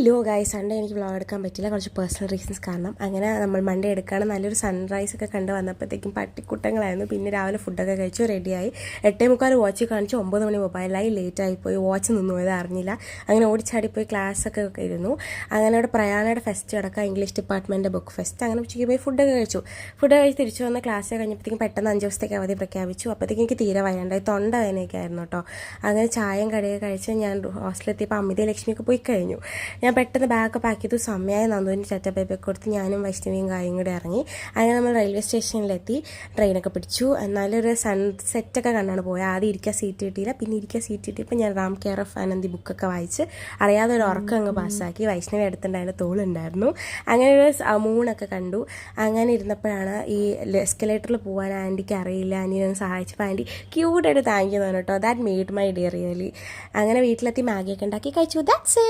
Hello guys, Sunday എനിക്ക് vlog എടുക്കാൻ പറ്റില്ല, കുറച്ച് പേഴ്സണൽ റീസൺസ് കാരണം. അങ്ങനെ നമ്മൾ മൺഡേ എടുക്കുകയാണ്. നല്ലൊരു സൺറൈസ് ഒക്കെ കണ്ട് വന്നപ്പോഴത്തേക്കും പട്ടിക്കുട്ടങ്ങളായിരുന്നു. പിന്നെ രാവിലെ ഫുഡൊക്കെ കഴിച്ചു റെഡിയായി. 8:45 വാച്ച് കാണിച്ചു, 9 മണി മൊബൈലായി. ലേറ്റായിപ്പോയി, വാച്ച് നിന്ന് പോയത് അറിഞ്ഞില്ല. അങ്ങനെ ഓടിച്ചാടിപ്പോയി ക്ലാസ്സൊക്കെ ഇരുന്നു. അങ്ങനെ അവിടെ പ്രയാണയുടെ ഫെസ്റ്റ് കിടക്കുക, ഇംഗ്ലീഷ് ഡിപ്പാർട്ട്മെൻറ്റ് ബുക്ക് ഫെസ്റ്റ്. അങ്ങനെ ഉച്ചയ്ക്ക് പോയി ഫുഡൊക്കെ കഴിച്ചു. ഫുഡ് കഴിച്ച് തിരിച്ചു വന്ന ക്ലാസ് കഴിഞ്ഞപ്പോഴത്തേക്കും പെട്ടെന്ന് 5 ദിവസത്തേക്ക് അവധി പ്രഖ്യാപിച്ചു. അപ്പോഴത്തേക്കും എനിക്ക് തീരെ വയ്യാണ്ടായി, തൊണ്ട വേദനയൊക്കെ ആയിരുന്നു കേട്ടോ. അങ്ങനെ ചായയും കടിയൊക്കെ കഴിച്ച് ഞാൻ ഹോസ്റ്റലെത്തിയപ്പോൾ അമിത ലക്ഷ്മിയൊക്കെ പോയി കഴിഞ്ഞു. ഞാൻ പെട്ടെന്ന് ബാഗൊക്കെ പാക്ക് ചെയ്തു. സമയമായി നന്ദുവിന് ചറ്റ ബേബൊക്കെ കൊടുത്ത് ഞാനും വൈഷ്ണവിയും കായും കൂടെ ഇറങ്ങി. അങ്ങനെ നമ്മൾ റെയിൽവേ സ്റ്റേഷനിലെത്തി, ട്രെയിനൊക്കെ പിടിച്ചു. നല്ലൊരു സൺസെറ്റൊക്കെ കണ്ടാണ് പോയത്. ആദ്യം ഇരിക്കാൻ സീറ്റ് കിട്ടിയില്ല, പിന്നെ ഇരിക്കാൻ സീറ്റ് കിട്ടിയപ്പോൾ ഞാൻ റാം കെയർ ഓഫ് ആനന്ദി ബുക്കൊക്കെ വായിച്ച് അറിയാതെ ഒരു ഉറക്കം അങ്ങ് പാസ്സാക്കി. വൈഷ്ണവി അടുത്തുണ്ടായിരുന്ന തോളുണ്ടായിരുന്നു. അങ്ങനെ ഒരു മൂണൊക്കെ കണ്ടു. അങ്ങനെ ഇരുന്നപ്പോഴാണ് ഈ എസ്കലേറ്ററിൽ പോകാൻ ആൻറ്റിക്ക് അറിയില്ല, ആൻറ്റിനെ സഹായിച്ചപ്പോൾ ആൻറ്റി ക്യൂട്ടായിട്ട് താങ്ക് യു കേട്ടോ. That made my day really. അങ്ങനെ വീട്ടിലെത്തി മാഗിയൊക്കെ ഉണ്ടാക്കി കഴിച്ചു. That's it.